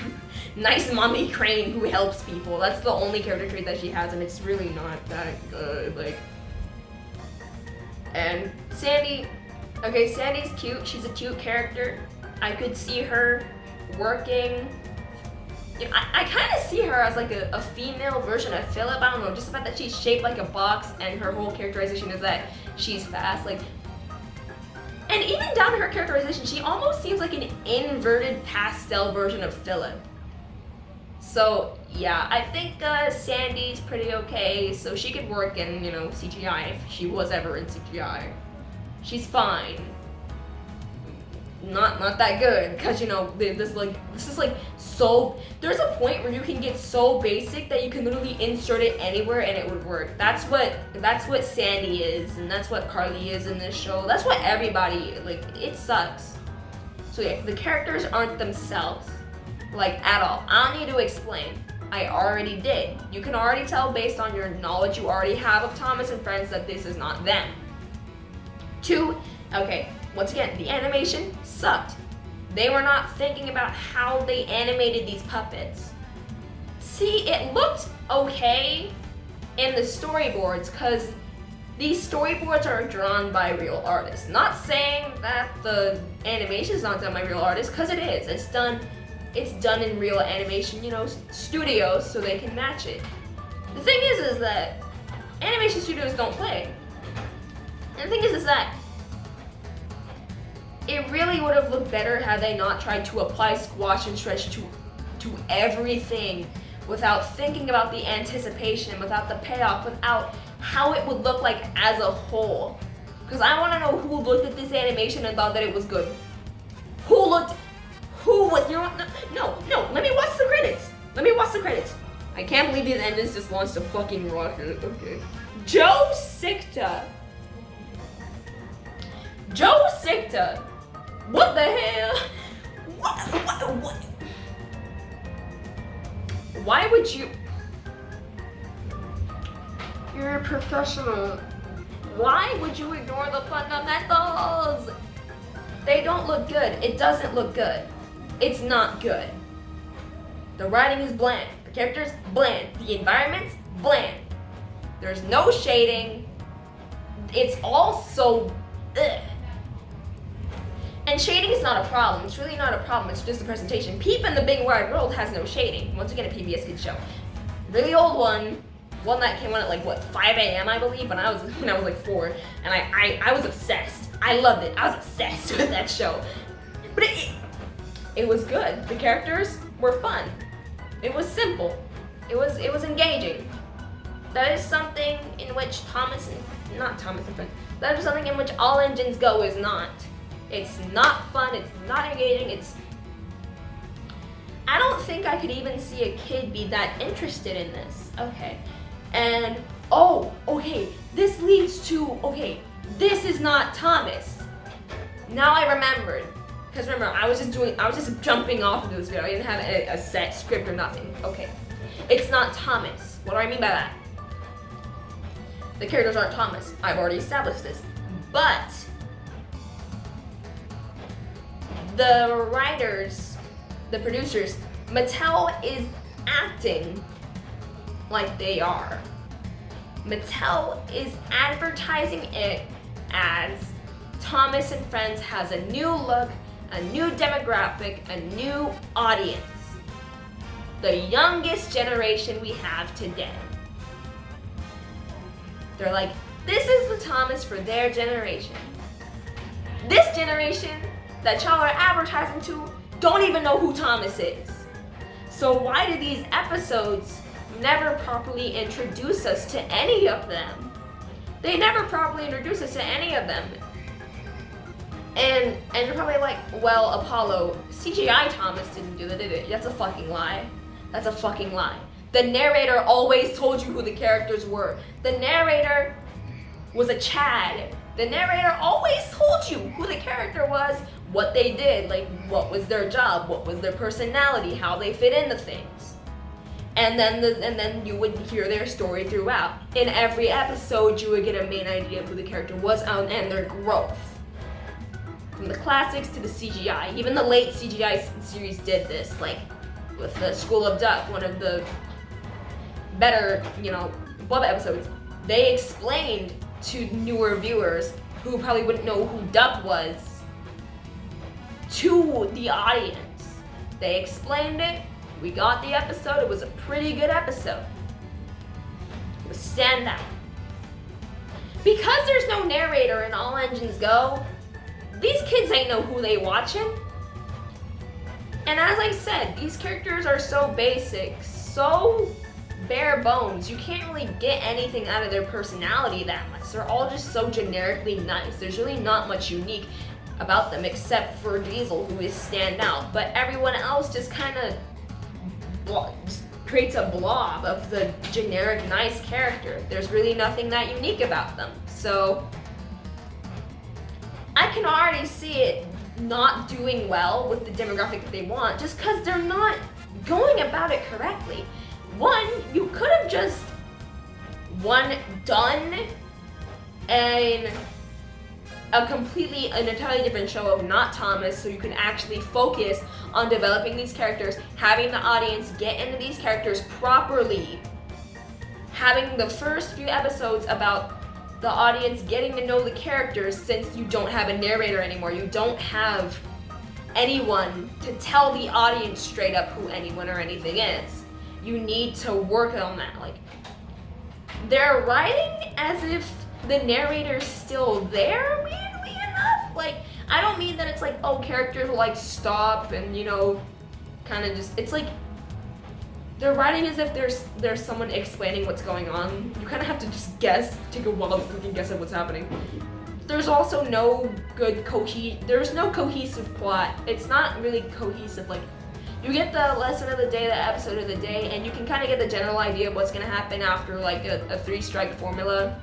Nice mommy crane who helps people. That's the only character trait that she has, and it's really not that good. Like, and Sandy. Okay, Sandy's cute. She's a cute character. I could see her working. I kind of see her as like a female version of Philip. I don't know, just the fact that she's shaped like a box and her whole characterization is that she's fast. Like, and even down to her characterization, she almost seems like an inverted pastel version of Philip. So yeah, I think Sandy's pretty okay. So she could work in CGI if she was ever in CGI. She's fine. Not that good, because this is like so, there's a point where you can get so basic that you can literally insert it anywhere and it would work. That's what Sandy is, and that's what Carly is in this show. That's what everybody, like, it sucks. So yeah, the characters aren't themselves, like, at all. I don't need to explain. I already did. You can already tell based on your knowledge you already have of Thomas and Friends that this is not them. 2, okay, once again, the animation sucked. They were not thinking about how they animated these puppets. See, it looked okay in the storyboards because these storyboards are drawn by real artists. Not saying that the animation is not done by real artists, because it is. It's done in real animation, studios, so they can match it. The thing is that animation studios don't play. And the thing is that it really would have looked better had they not tried to apply squash and stretch to everything without thinking about the anticipation, without the payoff, without how it would look like as a whole. Because I want to know who looked at this animation and thought that it was good. Who was, no, let me watch the credits. I can't believe these engines just launched a fucking rocket. Okay. Joe Sicta. What the hell? What? Why would you? You're a professional. Why would you ignore the fundamentals? They don't look good. It doesn't look good. It's not good. The writing is bland. The characters, bland. The environment's bland. There's no shading. It's all so ugh. And shading is not a problem. It's really not a problem. It's just the presentation. Peep in the Big Wide World has no shading. Once again, a PBS Kids show. Really old one that came on at 5 a.m. I believe when I was like 4, and I was obsessed. I loved it. I was obsessed with that show. But it was good. The characters were fun. It was simple. It was engaging. That is something in which that is something in which All Engines Go is not. It's not fun, it's not engaging, I don't think I could even see a kid be that interested in this. Okay. And, oh, okay, this leads to, okay, this is not Thomas. Now I remembered. Because remember, I was just jumping off of this video. I didn't have a set script or nothing. Okay. It's not Thomas. What do I mean by that? The characters aren't Thomas. I've already established this. But the writers, the producers, Mattel is acting like they are. Mattel is advertising it as Thomas and Friends has a new look, a new demographic, a new audience. The youngest generation we have today. They're like, this is the Thomas for their generation. This generation that y'all are advertising to don't even know who Thomas is. So why do these episodes never properly introduce us to any of them? They never properly introduce us to any of them. And you're probably like, well, Apollo, CGI Thomas didn't do that, did it? That's a fucking lie. That's a fucking lie. The narrator always told you who the characters were. The narrator was a Chad. The narrator always told you who the character was, what they did, like what was their job, what was their personality, how they fit into things. And then you would hear their story throughout. In every episode, you would get a main idea of who the character was and their growth. From the classics to the CGI. Even the late CGI series did this, like with the School of Duck, one of the better, Bubba episodes. They explained to newer viewers who probably wouldn't know who Duck was to the audience. They explained it. We got the episode. It was a pretty good episode. It was standout. Because there's no narrator in All Engines Go, these kids ain't know who they watching. And as I said, these characters are so basic, so bare bones. You can't really get anything out of their personality that much. They're all just so generically nice. There's really not much unique about them except for Diesel, who is standout. But everyone else just kind of creates a blob of the generic nice character. There's really nothing that unique about them. So I can already see it not doing well with the demographic that they want just because they're not going about it correctly. One, you could have just done an entirely different show of not Thomas, so you can actually focus on developing these characters, having the audience get into these characters properly, having the first few episodes about the audience getting to know the characters, since you don't have a narrator anymore. You don't have anyone to tell the audience straight up who anyone or anything is. You need to work on that. Like, they're writing as if the narrator's still there, weirdly enough. Like, I don't mean that it's like, oh, characters will like stop and, kind of just, it's like, they're writing as if there's someone explaining what's going on. You kind of have to just guess, take a wild freaking guess at what's happening. There's also no good there's no cohesive plot. It's not really cohesive. Like, you get the lesson of the day, the episode of the day, and you can kind of get the general idea of what's gonna happen after like a 3-strike formula.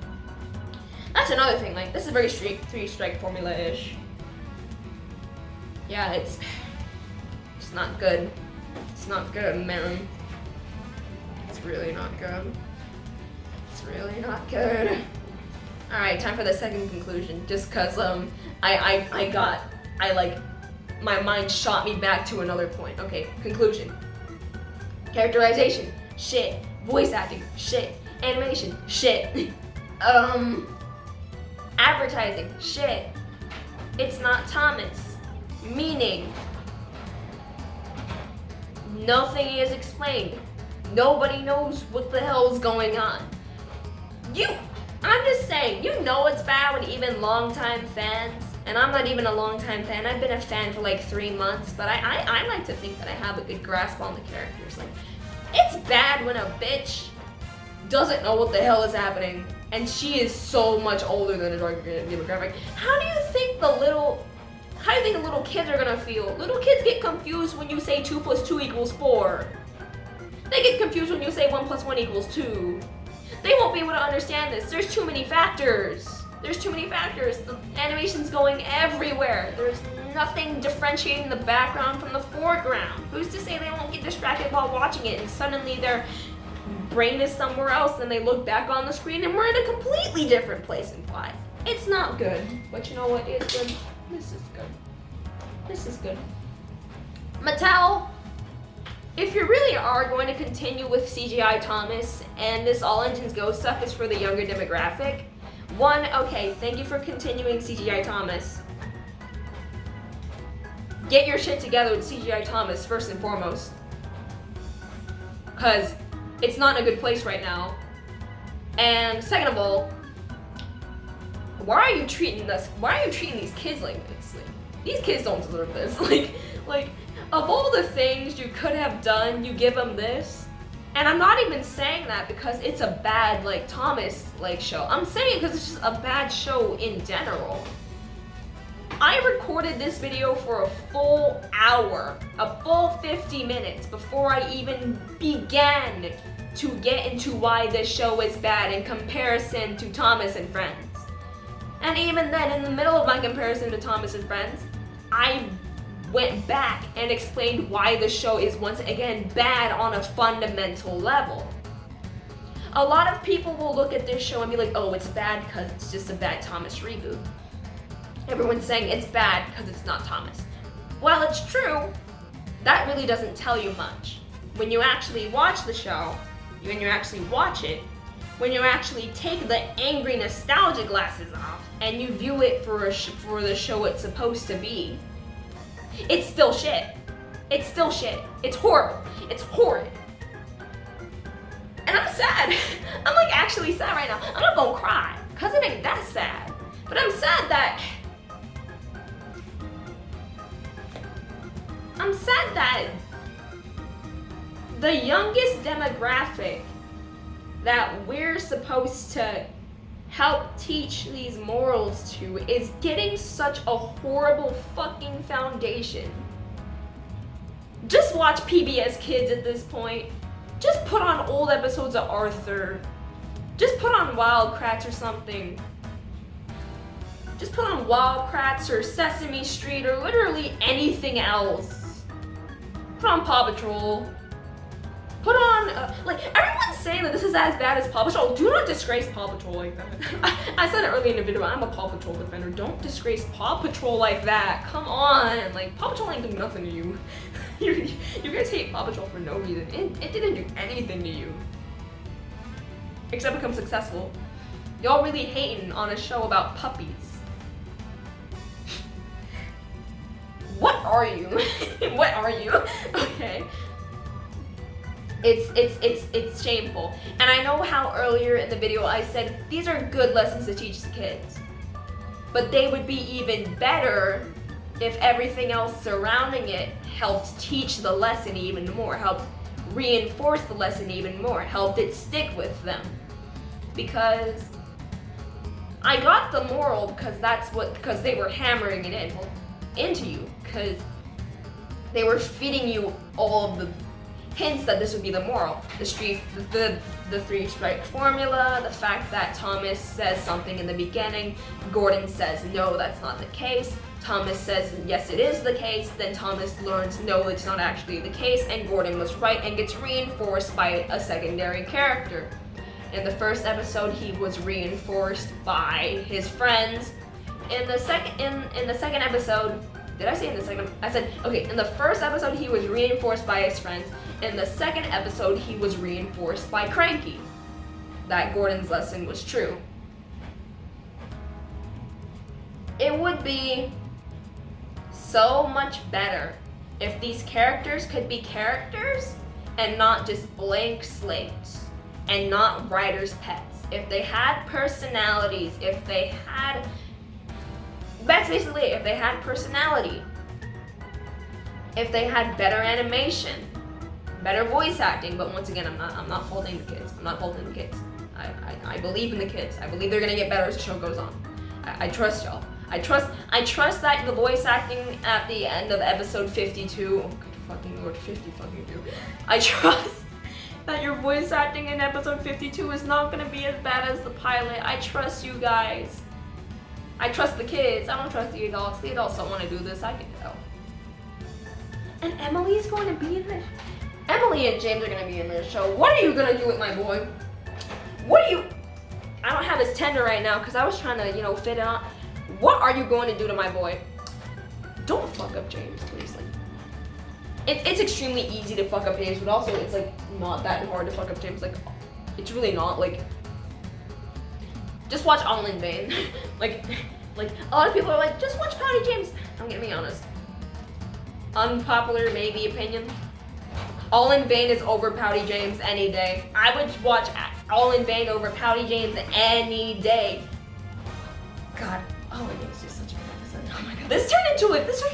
That's another thing. Like, this is very 3-strike formula-ish. Yeah, it's not good. It's not good, man. It's really not good. It's really not good. Alright, time for the second conclusion. Just cause my mind shot me back to another point. Okay, conclusion. Characterization, shit. Voice acting, shit. Animation, shit. Advertising, shit. It's not Thomas. Meaning, nothing is explained. Nobody knows what the hell's going on. I'm just saying, you know it's bad when even longtime fans, and I'm not even a longtime fan, I've been a fan for like 3 months, but I like to think that I have a good grasp on the characters. Like, it's bad when a bitch doesn't know what the hell is happening, and she is so much older than the target demographic. How do you think How do you think the little kids are gonna feel? Little kids get confused when you say 2 + 2 = 4. They get confused when you say 1 + 1 = 2. They won't be able to understand this. There's too many factors. There's too many factors. The animation's going everywhere. There's nothing differentiating the background from the foreground. Who's to say they won't get distracted while watching it and suddenly their brain is somewhere else and they look back on the screen and we're in a completely different place in 5. It's not good, but you know what is good? This is good. This is good. Mattel, if you really are going to continue with CGI Thomas and this All Engines Go stuff is for the younger demographic, one, okay, thank you for continuing CGI Thomas. Get your shit together with CGI Thomas first and foremost. Because it's not in a good place right now. And second of all, why are you treating these kids like this? Like, these kids don't deserve this. Like, of all the things you could have done, you give them this. And I'm not even saying that because it's a bad, like, Thomas, like, show. I'm saying it because it's just a bad show in general. I recorded this video for a full hour, a full 50 minutes before I even began to get into why this show is bad in comparison to Thomas and Friends. And even then, in the middle of my comparison to Thomas and Friends, I went back and explained why the show is once again bad on a fundamental level. A lot of people will look at this show and be like, oh, it's bad because it's just a bad Thomas reboot. Everyone's saying it's bad because it's not Thomas. While it's true, that really doesn't tell you much. When you actually watch the show, when you actually watch it, when you actually take the angry nostalgia glasses off and you view it for the show it's supposed to be, it's still shit. It's still shit. It's horrible. It's horrid. And I'm sad. I'm like actually sad right now. I'm not gonna cry, because it ain't that sad. But I'm sad that the youngest demographic that we're supposed to help teach these morals to is getting such a horrible fucking foundation. Just watch PBS Kids at this point. Just put on old episodes of Arthur. Just put on Wild Kratts or something. Just put on Wild Kratts or Sesame Street or literally anything else. Put on Paw Patrol. Put on, like, everyone's saying that this is as bad as Paw Patrol. Do not disgrace Paw Patrol like that. I said it earlier in the video, I'm a Paw Patrol defender. Don't disgrace Paw Patrol like that. Come on. Like, Paw Patrol ain't doing nothing to you. You guys hate Paw Patrol for no reason. It didn't do anything to you. Except become successful. Y'all really hating on a show about puppies. What are you? What are you? Okay. It's shameful. And I know how earlier in the video I said these are good lessons to teach the kids. But they would be even better if everything else surrounding it helped teach the lesson even more, helped reinforce the lesson even more, helped it stick with them. Because I got the moral because they were hammering it into you, because they were feeding you all of the hints that this would be the moral. The three-strike formula, the fact that Thomas says something in the beginning, Gordon says no, that's not the case. Thomas says yes, it is the case. Then Thomas learns no, it's not actually the case, and Gordon was right and gets reinforced by a secondary character. In the first episode, he was reinforced by his friends. In the second episode, did I say in the second? I said, okay, in the first episode, he was reinforced by his friends. In the second episode, he was reinforced by Cranky. That Gordon's lesson was true. It would be so much better if these characters could be characters and not just blank slates and not writers' pets. If they had personalities, if they had personality, if they had better animation, better voice acting. But once again, I'm not faulting the kids. I'm not faulting the kids. I believe in the kids. I believe they're gonna get better as the show goes on. I trust y'all. I trust that the voice acting at the end of episode 52, oh good fucking lord, 50 fucking 2. I trust that your voice acting in episode 52 is not gonna be as bad as the pilot. I trust you guys. I trust the kids. I don't trust the adults. The adults don't want to do this. I can tell. And Emily's going to be in this. Emily and James are going to be in this show. What are you going to do with my boy? What are you... I don't have his tender right now because I was trying to, you know, fit it on. What are you going to do to my boy? Don't fuck up James, please. Like, it's extremely easy to fuck up James, but also it's like not that hard to fuck up James. Like, it's really not. Like, just watch All in Vain. like a lot of people are like, just watch Pouty James. Don't get me honest. Unpopular maybe opinion. All in Vain is over Pouty James any day. I would watch All in Vain over Pouty James any day. God, All in Vain is just such a good episode. Oh my god. This turned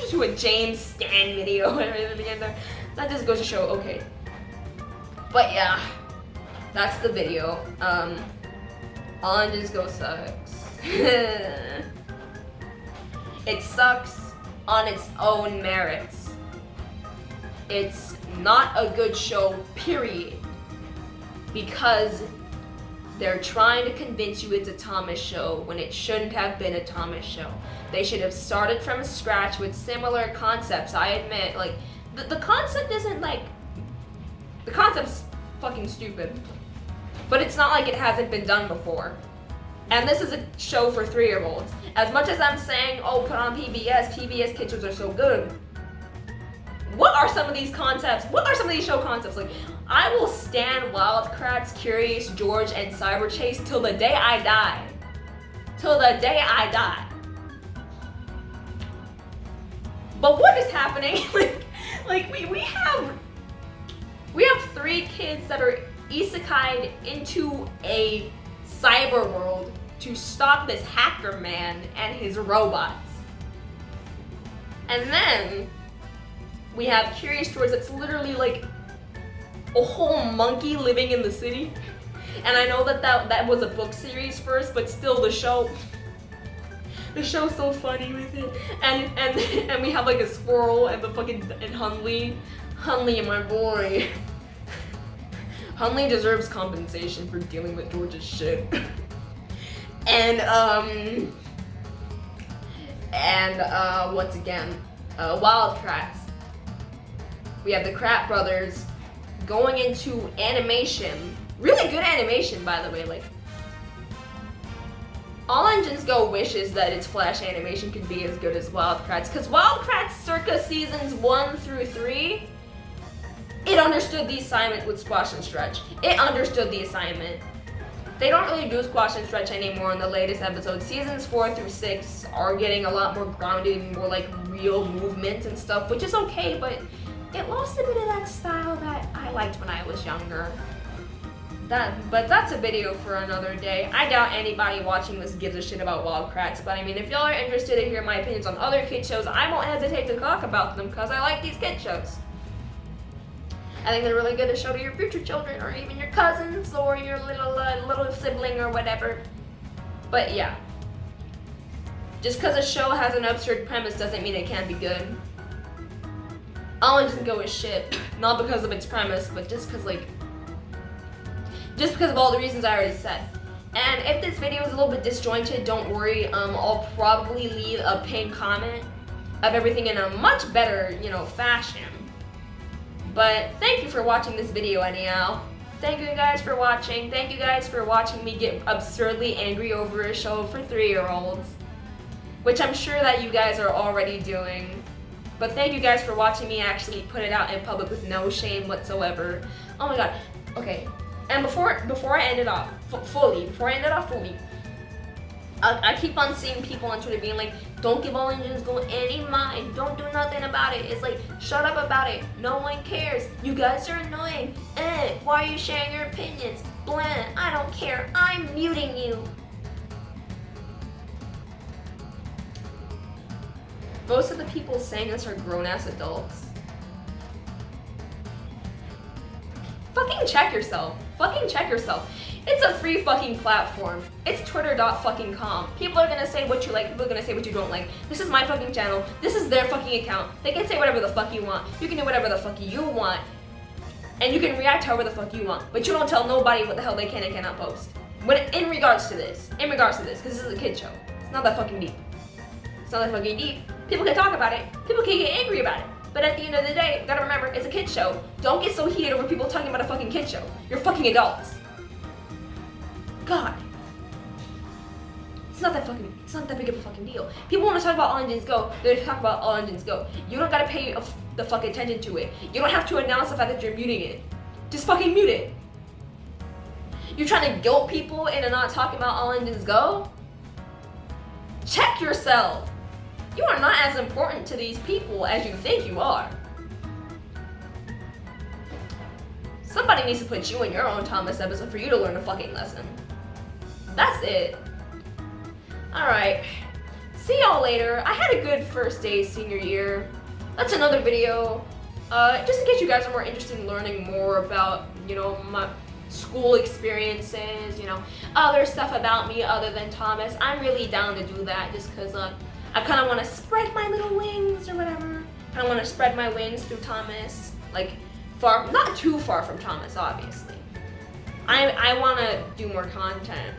into a James Stan video and everything. That just goes to show, okay. But yeah, that's the video. All Engines Go sucks. It sucks on its own merits. It's not a good show, period. Because they're trying to convince you it's a Thomas show when it shouldn't have been a Thomas show. They should have started from scratch with similar concepts. I admit, like, the concept isn't like... The concept's fucking stupid. But it's not like it hasn't been done before. And this is a show for 3-year-olds. As much as I'm saying, oh, put on PBS Kids shows are so good. What are some of these concepts? What are some of these show concepts? Like, I will stand Wild Kratts, Curious George, and Cyber Chase till the day I die. Till the day I die. But what is happening? like we have 3 kids that are isekai'd into a cyber world to stop this hacker man and his robots. And then we have Curious George that's literally like a whole monkey living in the city. And I know that was a book series first, but still the show's so funny with it. And we have like a squirrel and the fucking and Hunley and my boy. Hunley deserves compensation for dealing with George's shit. And once again, Wild Kratts. We have the Kratt brothers going into animation. Really good animation, by the way. Like, All Engines Go wishes that its Flash animation could be as good as Wild Kratts, because Wild Kratts circa seasons 1 through 3, it understood the assignment with Squash and Stretch. It understood the assignment. They don't really do Squash and Stretch anymore in the latest episodes. Seasons 4 through 6 are getting a lot more grounded and more like real movement and stuff, which is okay, but it lost a bit of that style that I liked when I was younger. But that's a video for another day. I doubt anybody watching this gives a shit about Wild Kratts, but I mean, if y'all are interested to hear my opinions on other kid shows, I won't hesitate to talk about them because I like these kid shows. I think they're really good to show to your future children, or even your cousins, or your little sibling, or whatever. But yeah, just because a show has an absurd premise doesn't mean it can't be good. All Engines Go is shit, not because of its premise, but just because of all the reasons I already said. And if this video is a little bit disjointed, don't worry. I'll probably leave a pinned comment of everything in a much better, fashion. But thank you for watching this video anyhow. Thank you guys for watching. Thank you guys for watching me get absurdly angry over a show for 3-year-olds. Which I'm sure that you guys are already doing. But thank you guys for watching me actually put it out in public with no shame whatsoever. Oh my god. Okay. And before I end it off fully, I keep on seeing people on Twitter being like, don't give All Engines Go any mind, don't do nothing about it. It's like, shut up about it, no one cares, you guys are annoying, why are you sharing your opinions, blah, I don't care, I'm muting you. Most of the people saying this are grown-ass adults. Fucking check yourself. It's a free fucking platform. It's twitter.fucking.com. People are gonna say what you like, people are gonna say what you don't like. This is my fucking channel. This is their fucking account. They can say whatever the fuck you want. You can do whatever the fuck you want. And you can react however the fuck you want. But you don't tell nobody what the hell they can and cannot post. When in regards to this, because this is a kid show. It's not that fucking deep. It's not that fucking deep. People can talk about it. People can get angry about it. But at the end of the day, gotta remember, it's a kid show. Don't get so heated over people talking about a fucking kid show. You're fucking adults. God. It's not that big of a fucking deal. People want to talk about All Engines Go, they're gonna talk about All Engines Go. You don't gotta pay the fucking attention to it. You don't have to announce the fact that you're muting it. Just fucking mute it. You're trying to guilt people into not talking about All Engines Go? Check yourself. You are not as important to these people as you think you are. Somebody needs to put you in your own Thomas episode for you to learn a fucking lesson. That's it. Alright. See y'all later. I had a good first day senior year. That's another video. Just in case you guys are more interested in learning more about, my school experiences, other stuff about me other than Thomas. I'm really down to do that just because I kind of want to spread my little wings or whatever. I want to spread my wings through Thomas, like not too far from Thomas, obviously. I want to do more content,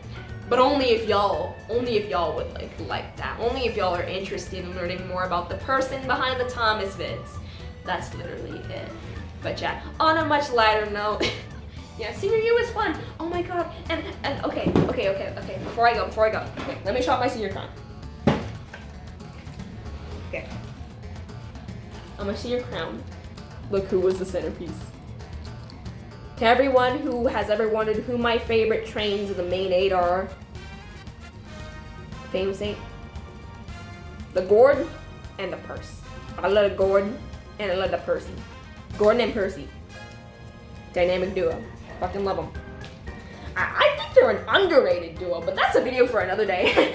but only if y'all would like that. Only if y'all are interested in learning more about the person behind the Thomas vids. That's literally it. But yeah, on a much lighter note, yeah, senior year was fun. Oh my god. And okay. Before I go, okay, let me show off my senior crown. Okay. On my senior crown, look who was the centerpiece. To everyone who has ever wondered who my favorite trains of the main 8 are, famous 8, the Gordon and the Percy. I love the Gordon and I love the Percy. Gordon and Percy. Dynamic duo. Fucking love them. I think they're an underrated duo, but that's a video for another day.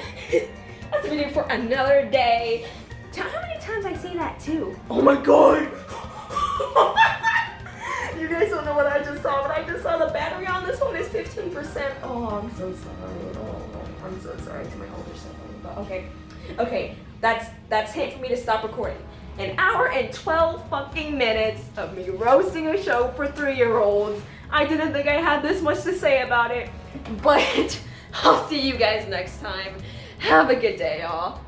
That's a video for another day. How many times I say that too? Oh my god! You guys don't know what I just saw, but I just saw the battery on this one is 15%. Oh, I'm so sorry. Oh, I'm so sorry to my older sibling. But okay, that's it for me to stop recording. An hour and 12 fucking minutes of me roasting a show for 3-year-olds. I didn't think I had this much to say about it, but I'll see you guys next time. Have a good day, y'all.